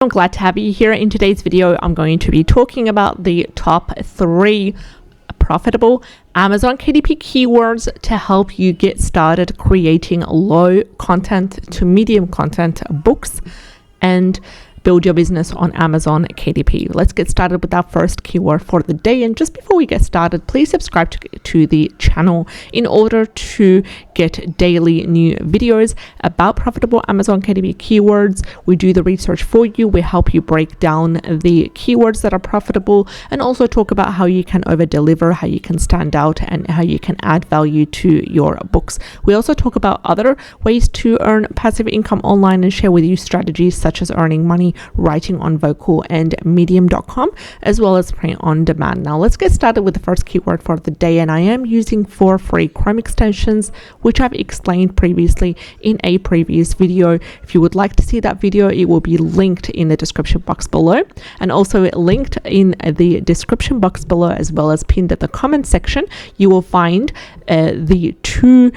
I'm glad to have you here. In today's video, I'm going to be talking about the top 3 profitable Amazon KDP keywords to help you get started creating low content to medium content books and build your business on Amazon KDP. Let's get started with our first keyword for the day. And just before we get started, please subscribe to the channel in order to get daily new videos about profitable Amazon KDP keywords. We do the research for you. We help you break down the keywords that are profitable and also talk about how you can over deliver, how you can stand out, and how you can add value to your books. We also talk about other ways to earn passive income online and share with you strategies such as earning money writing on Vocal and Medium.com, as well as print on demand. Now let's get started with the first keyword for the day, and I am using 4 free Chrome extensions, which I've explained previously in a previous video. If you would like to see that video, it will be linked in the description box below, and also linked in the description box below, as well as pinned at the comment section. You will find the 2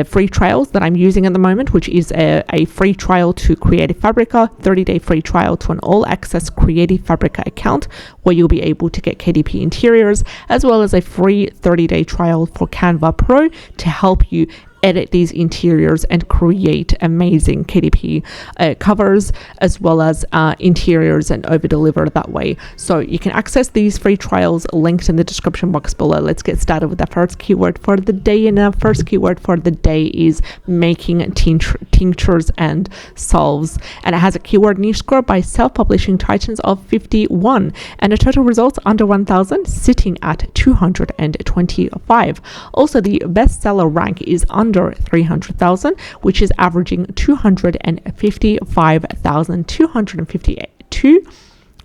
free trials that I'm using at the moment, which is a free trial to Creative Fabrica, 30-day free trial to an all-access Creative Fabrica account where you'll be able to get KDP interiors, as well as a free 30-day trial for Canva Pro to help you edit these interiors and create amazing KDP covers, as well as interiors, and over deliver that way. So you can access these free trials linked in the description box below. Let's get started with the first keyword for the day. And our first keyword for the day is making tinctures and salves, and it has a keyword niche score by self-publishing titans of 51 and a total results under 1,000, sitting at 225. Also, the bestseller rank is under 300,000, which is averaging 255,252.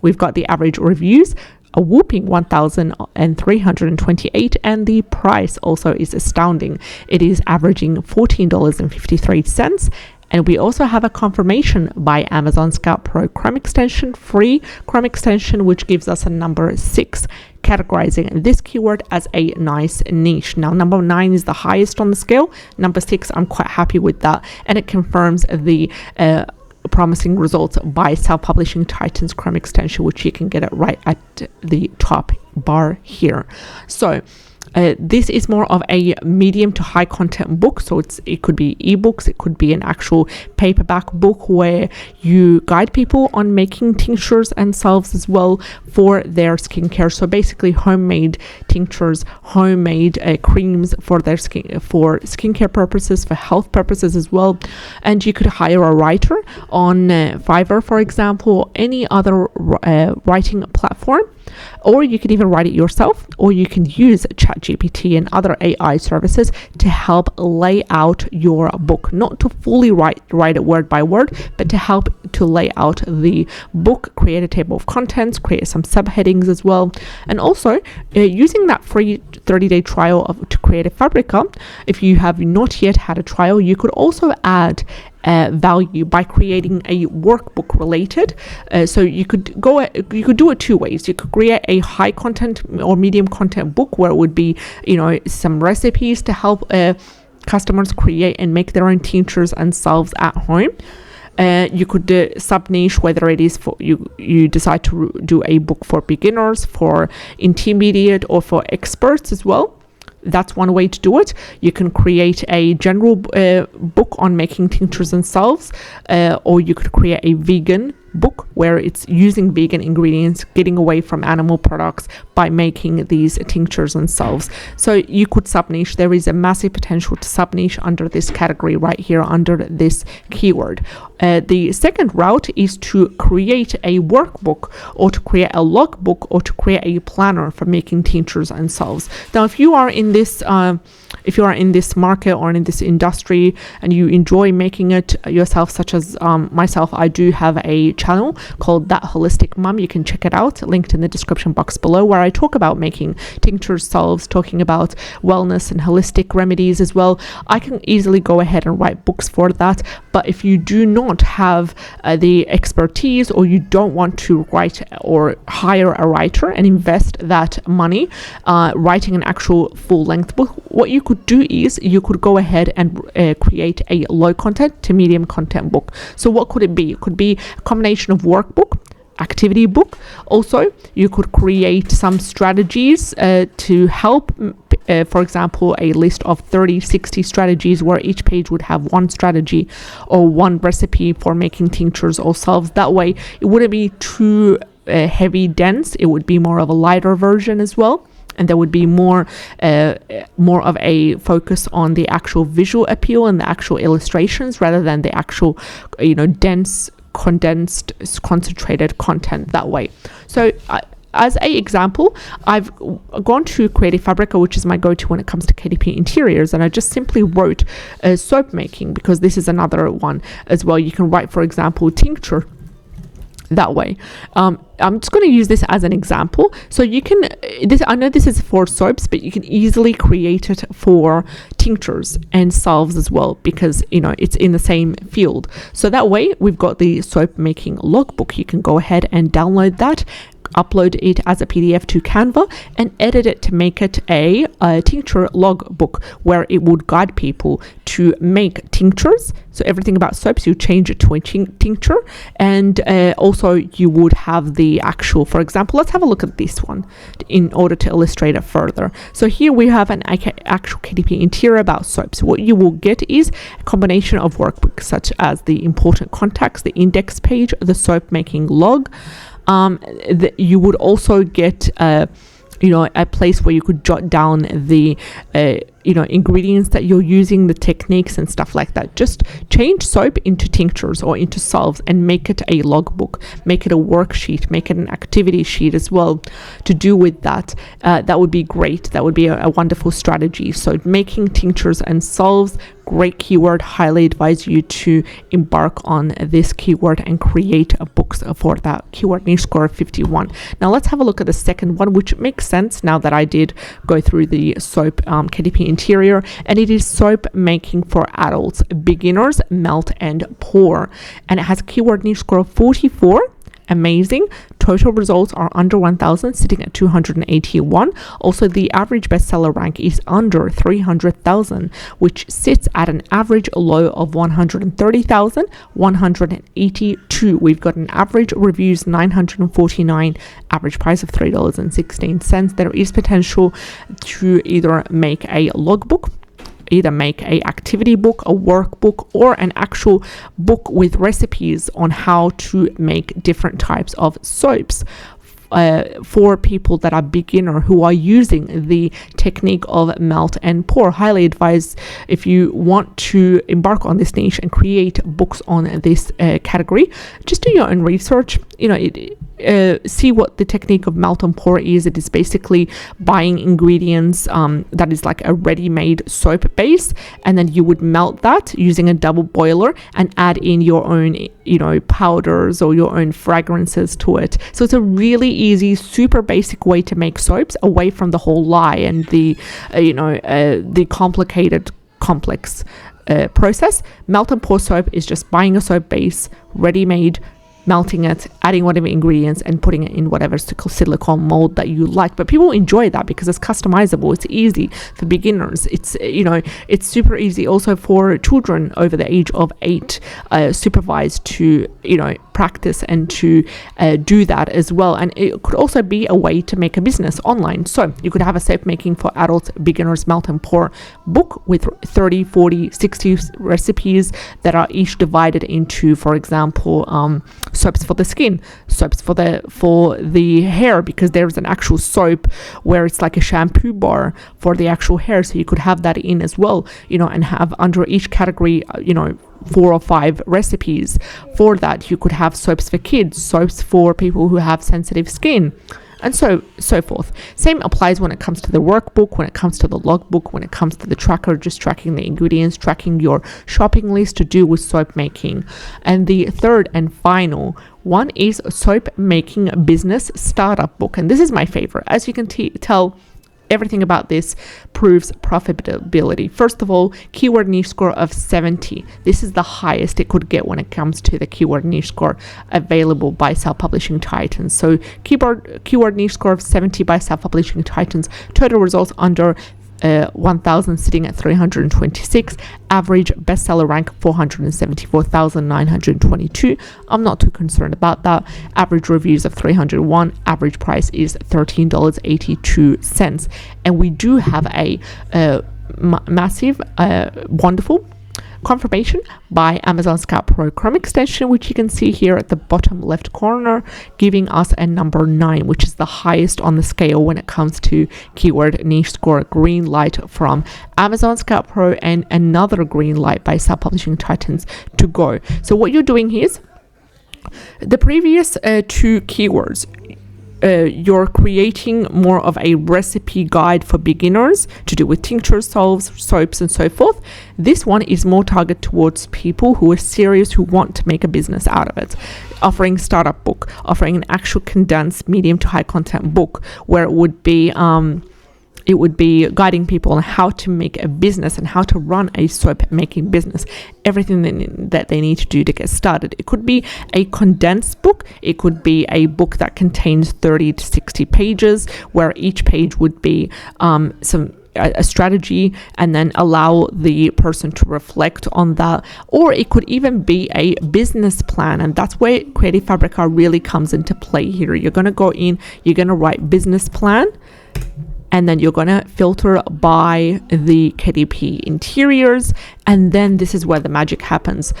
We've got the average reviews, a whooping 1,328, and the price also is astounding. It is averaging $14.53. And we also have a confirmation by Amazon Scout Pro Chrome extension, free Chrome extension, which gives us a number 6, categorizing this keyword as a nice niche. Now, number 9 is the highest on the scale. Number 6, I'm quite happy with that. And it confirms the promising results by self-publishing titans Chrome extension, which you can get it right at the top bar here. So this is more of a medium to high content book. So it could be ebooks, it could be an actual paperback book where you guide people on making tinctures and salves as well for their skincare. So basically homemade tinctures, homemade creams for their skin, for skincare purposes, for health purposes as well. And you could hire a writer on Fiverr, for example, any other writing platform, or you can even write it yourself, or you can use ChatGPT and other AI services to help lay out your book, not to fully write it word by word, but to help to lay out the book, create a table of contents, create some subheadings as well. And also using that free 30-day trial to Creative Fabrica, if you have not yet had a trial, you could also add value by creating a workbook related. So you could do it 2 ways. You could create a high content or medium content book where it would be, some recipes to help customers create and make their own tinctures and salves at home. You could sub niche, whether it is for you decide to do a book for beginners, for intermediate, or for experts as well. That's one way to do it. You can create a general book on making tinctures and salves, or you could create a vegan book where it's using vegan ingredients, getting away from animal products by making these tinctures and salves. So you could sub niche. There is a massive potential to sub niche under this category right here under this keyword. The second route is to create a workbook, or to create a logbook, or to create a planner for making tinctures and salves. Now, if you are in this market or in this industry and you enjoy making it yourself, such as myself, I do have a channel called That Holistic Mum. You can check it out, linked in the description box below, where I talk about making tinctures, salves, talking about wellness and holistic remedies as well. I can easily go ahead and write books for that. But if you do not have the expertise, or you don't want to write or hire a writer and invest that money writing an actual full-length book, what you could do is you could go ahead and create a low content to medium content book. So what could it be? It could be a combination of workbook, activity book. Also, you could create some strategies to help, for example, a list of 30-60 strategies where each page would have one strategy or one recipe for making tinctures or salves. That way it wouldn't be too heavy, dense. It would be more of a lighter version as well, and there would be more of a focus on the actual visual appeal and the actual illustrations rather than the actual dense, condensed, concentrated content that way. So as a example, I've gone to Creative Fabrica, which is my go-to when it comes to KDP interiors, and I just simply wrote soap making, because this is another one as well. You can write, for example, tincture that way. I'm just going to use this as an example. So you can, I know this is for soaps, but you can easily create it for tinctures and salves as well, because it's in the same field. So that way we've got the soap making logbook. You can go ahead and download that, upload it as a PDF to Canva, and edit it to make it a tincture logbook, where it would guide people to make tinctures. So everything about soaps, you change it to a tincture, and also you would have the actual, for example, let's have a look at this one in order to illustrate it further. So here we have an actual KDP interior about soaps. What you will get is a combination of workbooks such as the important contacts, the index page, the soap making log. You would also get a place where you could jot down the ingredients that you're using, the techniques and stuff like that. Just change soap into tinctures or into salves and make it a logbook, make it a worksheet, make it an activity sheet as well to do with that. That would be great. That would be a wonderful strategy. So making tinctures and salves, great keyword. Highly advise you to embark on this keyword and create books for that keyword niche score of 51. Now let's have a look at the second one, which makes sense now that I did go through the soap KDP interior, and it is soap making for adults, beginners, melt and pour, and it has a keyword niche score of 44. Amazing. Total results are under 1,000, sitting at 281. Also, the average bestseller rank is under 300,000, which sits at an average low of 130,000, 182. We've got an average reviews 949, average price of $3.16. There is potential to either make a logbook, either make a activity book, a workbook, or an actual book with recipes on how to make different types of soaps for people that are beginner who are using the technique of melt and pour. Highly advise, if you want to embark on this niche and create books on this category, just do your own research. See what the technique of melt and pour is. It is basically buying ingredients that is like a ready-made soap base, and then you would melt that using a double boiler and add in your own powders or your own fragrances to it. So it's a really easy, super basic way to make soaps, away from the whole lye and the complicated, complex process. Melt and pour soap is just buying a soap base, ready-made, melting it, adding whatever ingredients, and putting it in whatever silicone mold that you like. But people enjoy that because it's customizable. It's easy for beginners. It's it's super easy also for children over the age of 8, supervised to practice and to do that as well. And it could also be a way to make a business online. So you could have a soap making for adults, beginners, melt and pour book with 30, 40, 60 recipes that are each divided into, for example, soaps for the skin, soaps for the hair, because there's an actual soap where it's like a shampoo bar for the actual hair. So you could have that in as well, and have under each category, 4 or 5 recipes for that. You could have soaps for kids, soaps for people who have sensitive skin, and so forth. Same applies when it comes to the workbook, when it comes to the logbook, when it comes to the tracker, just tracking the ingredients, tracking your shopping list to do with soap making. And the third and final one is soap making business startup book, and this is my favorite. As you can tell, everything about this proves profitability. First of all, keyword niche score of 70. This is the highest it could get when it comes to the keyword niche score available by Self-Publishing Titans. So keyword niche score of 70 by Self-Publishing Titans. Total results under 1000 sitting at 326, average bestseller rank 474,922. I'm not too concerned about that. Average reviews of 301, average price is $13.82. And we do have a massive wonderful confirmation by Amazon Scout Pro Chrome extension, which you can see here at the bottom left corner, giving us a number 9, which is the highest on the scale when it comes to keyword niche score. Green light from Amazon Scout Pro and another green light by Self-Publishing Titans to go. So what you're doing here is the previous 2 keywords, you're creating more of a recipe guide for beginners to do with tinctures, salves, soaps, and so forth. This one is more targeted towards people who are serious, who want to make a business out of it. Offering startup book, offering an actual condensed medium to high content book, where it would be guiding people on how to make a business and how to run a soap making business, everything that they need to do to get started. It could be a condensed book. It could be a book that contains 30 to 60 pages, where each page would be a strategy, and then allow the person to reflect on that. Or it could even be a business plan, and that's where Creative Fabrica really comes into play here. You're going to go in, you're going to write business plan, and then you're going to filter by the KDP interiors, and then this is where the magic happens.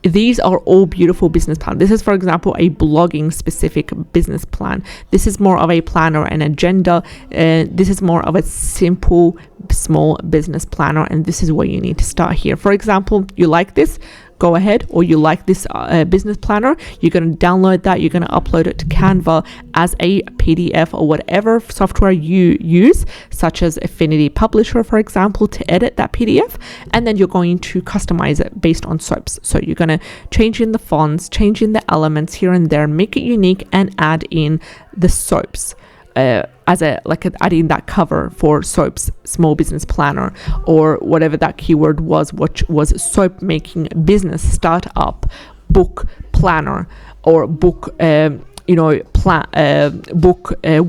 These are all beautiful business plans. This is, for example, a blogging specific business plan. This is more of a planner and agenda. This is more of a simple, small business planner, and this is where you need to start here. For example, you like this, go ahead, or you like this business planner, you're going to download that, you're going to upload it to Canva as a PDF or whatever software you use, such as Affinity Publisher, for example, to edit that PDF, and then you're going to customize it based on soaps. So you're going to change in the fonts, change in the elements here and there, make it unique, and add in the soaps. Adding that cover for soaps, small business planner, or whatever that keyword was, which was soap making business startup book planner, or book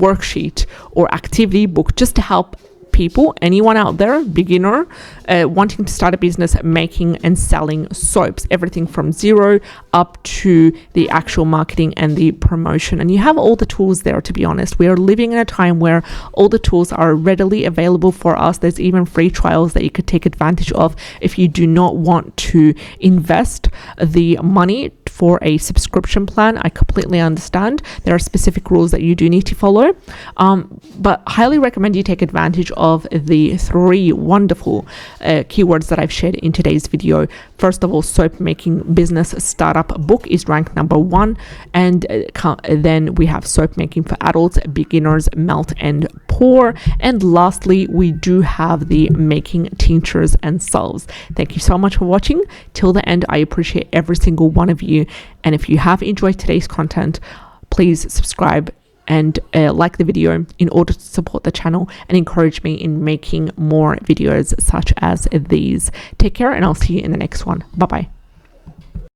worksheet, or activity book, just to help people, anyone out there, beginner, wanting to start a business making and selling soaps, everything from zero up to the actual marketing and the promotion. And you have all the tools there. To be honest, we are living in a time where all the tools are readily available for us. There's even free trials that you could take advantage of if you do not want to invest the money for a subscription plan. I completely understand there are specific rules that you do need to follow, but highly recommend you take advantage of the 3 wonderful keywords that I've shared in today's video. First of all, soap making business startup book is ranked number 1, and then we have soap making for adults, beginners, melt and pour, and lastly we do have the making tinctures and salves. Thank you so much for watching till the end. I appreciate every single one of you, and if you have enjoyed today's content, please subscribe and like the video in order to support the channel and encourage me in making more videos such as these. Take care, and I'll see you in the next one. Bye bye.